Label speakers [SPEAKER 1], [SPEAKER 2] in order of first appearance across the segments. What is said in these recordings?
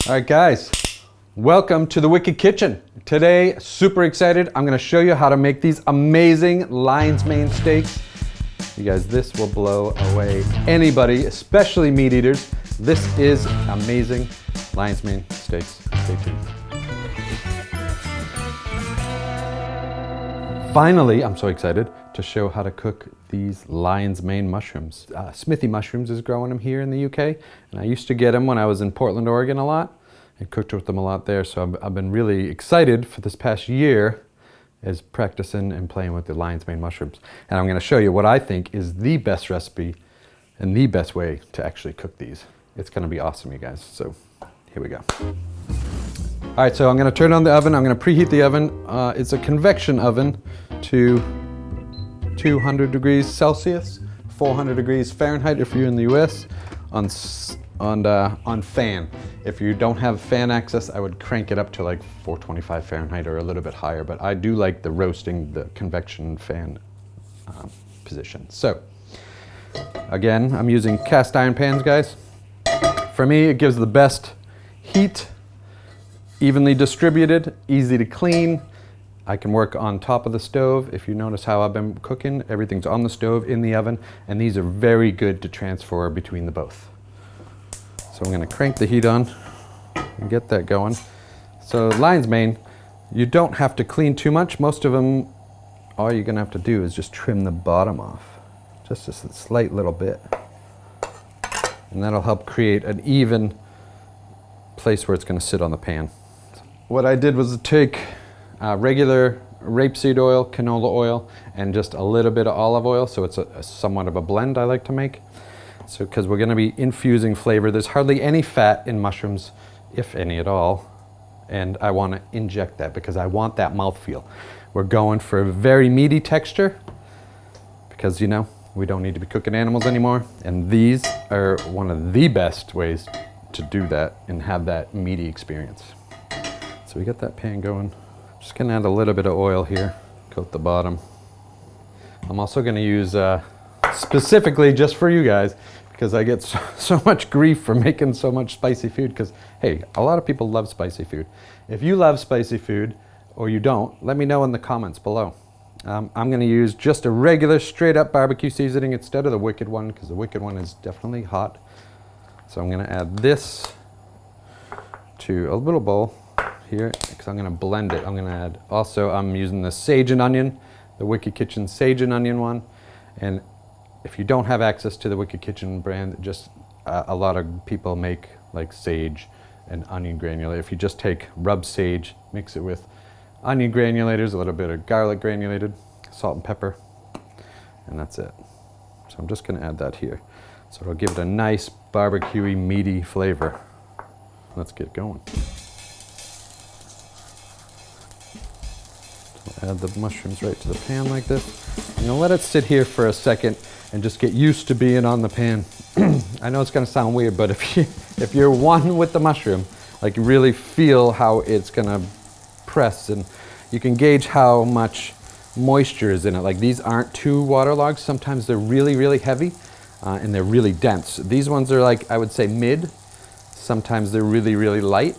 [SPEAKER 1] All right, guys, welcome to the Wicked Kitchen. Today, super excited. I'm gonna show you how to make these amazing lion's mane steaks. You guys, this will blow away anybody, especially meat eaters. This is amazing lion's mane steaks. Stay tuned. Finally, I'm so excited to show how to cook these lion's mane mushrooms. Smithy Mushrooms is growing them here in the UK, and I used to get them when I was in Portland, Oregon a lot, and cooked with them a lot there. So I've been really excited for this past year as practicing and playing with the lion's mane mushrooms. And I'm gonna show you what I think is the best recipe and the best way to actually cook these. It's gonna be awesome, you guys. So here we go. All right, so I'm gonna turn on the oven. I'm gonna preheat the oven. It's a convection oven to 200 degrees Celsius, 400 degrees Fahrenheit if you're in the US, on fan. If you don't have fan access, I would crank it up to like 425 Fahrenheit or a little bit higher, but I do like the roasting, the convection fan position. So, again, I'm using cast iron pans, guys. For me, it gives the best heat, evenly distributed, easy to clean. I can work on top of the stove. If you notice how I've been cooking, everything's on the stove, in the oven, and these are very good to transfer between the both. So I'm gonna crank the heat on and get that going. So lion's mane, you don't have to clean too much. Most of them, all you're gonna have to do is just trim the bottom off, just a slight little bit. And that'll help create an even place where it's gonna sit on the pan. What I did was take regular rapeseed oil, canola oil, and just a little bit of olive oil, so it's a somewhat of a blend I like to make. So, because we're going to be infusing flavor, there's hardly any fat in mushrooms, if any at all, and I want to inject that because I want that mouthfeel. We're going for a very meaty texture because, you know, we don't need to be cooking animals anymore, and these are one of the best ways to do that and have that meaty experience. So we got that pan going. Just gonna add a little bit of oil here, coat the bottom. I'm also gonna use, specifically just for you guys, because I get so much grief for making so much spicy food, because hey, a lot of people love spicy food. If you love spicy food, or you don't, let me know in the comments below. I'm gonna use just a regular straight up barbecue seasoning instead of the Wicked one, because the Wicked one is definitely hot. So I'm gonna add this to a little bowl here, because I'm gonna blend it. I'm using the sage and onion, the Wicked Kitchen sage and onion one. And if you don't have access to the Wicked Kitchen brand, just a lot of people make like sage and onion granulator. If you just take rubbed sage, mix it with onion granulators, a little bit of garlic granulated, salt and pepper, and that's it. So I'm just gonna add that here. So it'll give it a nice barbecuey, meaty flavor. Let's get going. Add the mushrooms right to the pan like this. I'm gonna let it sit here for a second and just get used to being on the pan. I know it's gonna sound weird, but if you're one with the mushroom, like really feel how it's gonna press, and you can gauge how much moisture is in it. Like these aren't too waterlogged. Sometimes they're really, really heavy and they're really dense. These ones are like, I would say mid. Sometimes they're really, really light.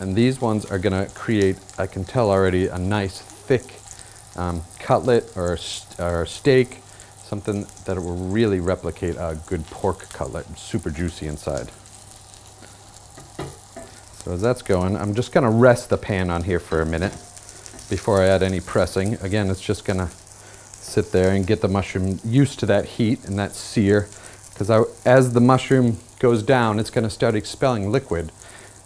[SPEAKER 1] And these ones are gonna create, I can tell already, a nice thick cutlet or steak, something that will really replicate a good pork cutlet, super juicy inside. So as that's going, I'm just gonna rest the pan on here for a minute before I add any pressing. Again, it's just gonna sit there and get the mushroom used to that heat and that sear, because as the mushroom goes down, it's gonna start expelling liquid.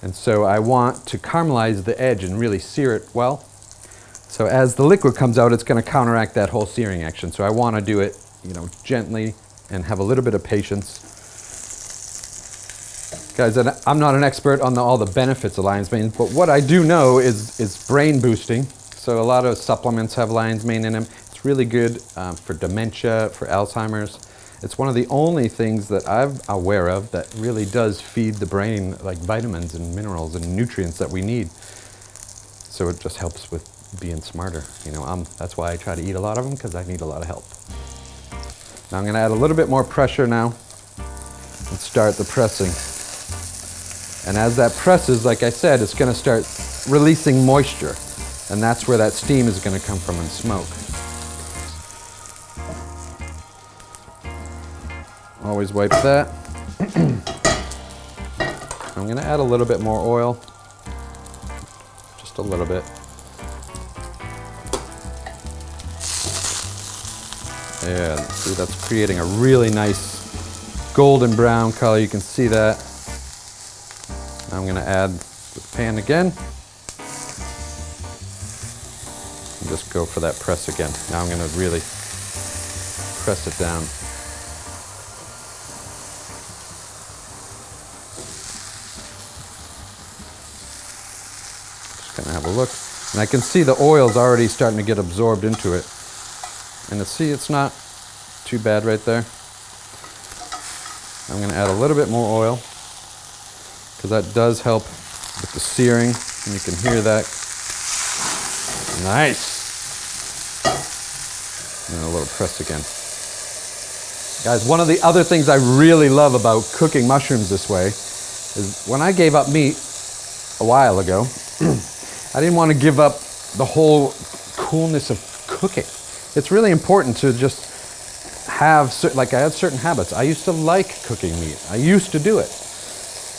[SPEAKER 1] And so I want to caramelize the edge and really sear it well. So as the liquid comes out, it's gonna counteract that whole searing action. So I wanna do it, you know, gently and have a little bit of patience. Guys, I'm not an expert on all the benefits of lion's mane, but what I do know is brain boosting. So a lot of supplements have lion's mane in them. It's really good for dementia, for Alzheimer's. It's one of the only things that I'm aware of that really does feed the brain like vitamins and minerals and nutrients that we need. So it just helps with being smarter. You know, that's why I try to eat a lot of them, because I need a lot of help. Now I'm gonna add a little bit more pressure now and start the pressing. And as that presses, like I said, it's gonna start releasing moisture. And that's where that steam is gonna come from and smoke. Always wipe that. I'm gonna add a little bit more oil. Just a little bit. Yeah, see, that's creating a really nice golden brown color. You can see that. Now I'm gonna add the pan again. And just go for that press again. Now I'm gonna really press it down. Just gonna have a look. And I can see the oil's already starting to get absorbed into it. And see, it's not too bad right there. I'm gonna add a little bit more oil because that does help with the searing, and you can hear that. Nice. And a little press again. Guys, one of the other things I really love about cooking mushrooms this way is when I gave up meat a while ago, I didn't want to give up the whole coolness of cooking. It's really important to just have, like I had certain habits. I used to like cooking meat. I used to do it.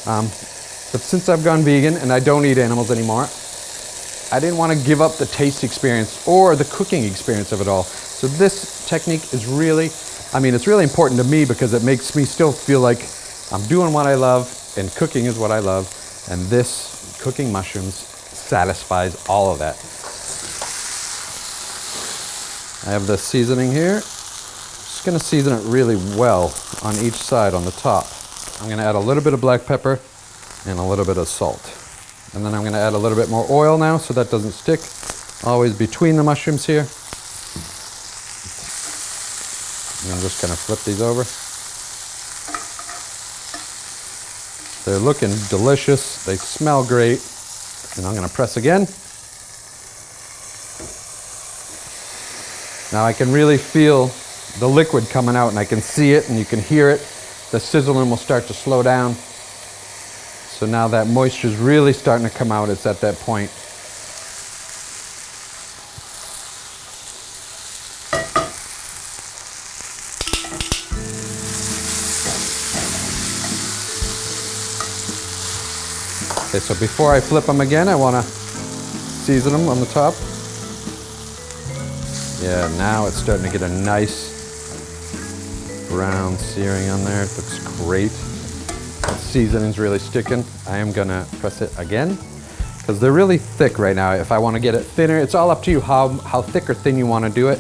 [SPEAKER 1] But since I've gone vegan and I don't eat animals anymore, I didn't want to give up the taste experience or the cooking experience of it all. So this technique is really, it's really important to me because it makes me still feel like I'm doing what I love and cooking is what I love. And this cooking mushrooms satisfies all of that. I have the seasoning here. Just gonna season it really well on each side on the top. I'm gonna add a little bit of black pepper and a little bit of salt. And then I'm gonna add a little bit more oil now so that doesn't stick. Always between the mushrooms here. And I'm just gonna flip these over. They're looking delicious. They smell great. And I'm gonna press again. Now I can really feel the liquid coming out and I can see it and you can hear it. The sizzling will start to slow down. So now that moisture is really starting to come out. It's at that point. Okay, so before I flip them again, I want to season them on the top. Yeah, now it's starting to get a nice brown searing on there. It looks great. The seasoning's really sticking. I am gonna press it again because they're really thick right now. If I want to get it thinner, it's all up to you how thick or thin you want to do it.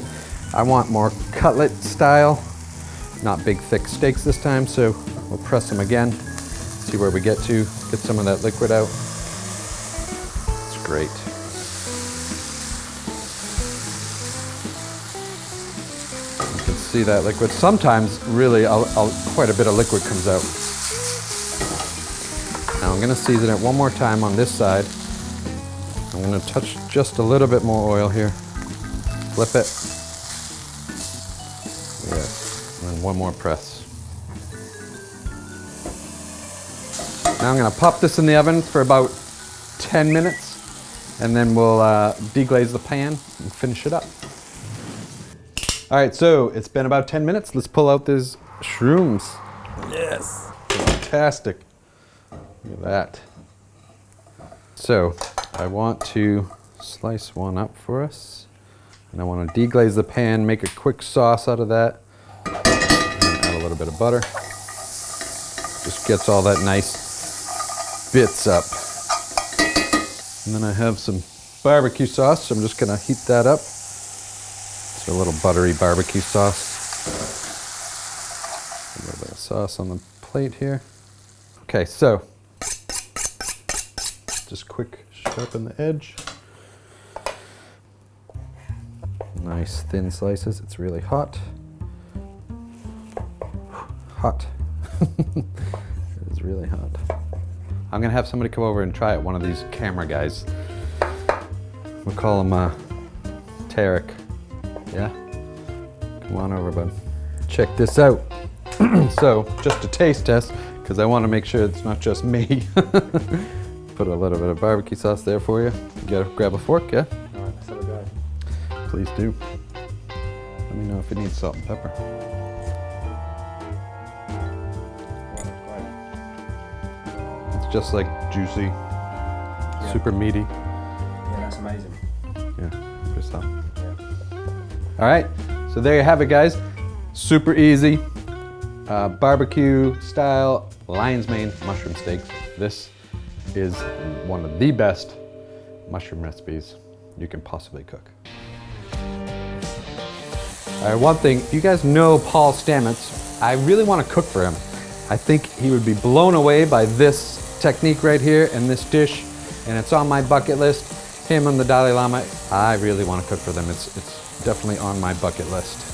[SPEAKER 1] I want more cutlet style, not big thick steaks this time, so we'll press them again. See where we get to, get some of that liquid out. It's great. See that liquid. Sometimes really quite a bit of liquid comes out. Now I'm going to season it one more time on this side. I'm going to touch just a little bit more oil here. Flip it. Yeah. And then one more press. Now I'm going to pop this in the oven for about 10 minutes and then we'll deglaze the pan and finish it up. All right, so it's been about 10 minutes. Let's pull out these shrooms. Yes, fantastic. Look at that. So I want to slice one up for us. And I want to deglaze the pan, make a quick sauce out of that. And add a little bit of butter. Just gets all that nice bits up. And then I have some barbecue sauce, so I'm just gonna heat that up. A little buttery barbecue sauce. A little bit of sauce on the plate here. Okay, so just quick sharpen the edge. Nice thin slices. It's really hot. Hot. It is really hot. I'm gonna have somebody come over and try it. One of these camera guys. We'll call him Tarek. Yeah, come on over, bud. Check this out. So, just a taste test. because I want to make sure it's not just me. Put a little bit of barbecue sauce there for you. Grab a fork, yeah?
[SPEAKER 2] All right, let's have a go.
[SPEAKER 1] Please do. Let me know if it needs salt and pepper. It's just like juicy, super meaty.
[SPEAKER 2] Yeah, that's amazing.
[SPEAKER 1] Yeah, good stuff.
[SPEAKER 2] Yeah.
[SPEAKER 1] All right, so there you have it, guys. Super easy, barbecue style lion's mane mushroom steaks. This is one of the best mushroom recipes you can possibly cook. All right, one thing, if you guys know Paul Stamets, I really want to cook for him. I think he would be blown away by this technique right here and this dish, and it's on my bucket list. Him and the Dalai Lama, I really want to cook for them. It's definitely on my bucket list.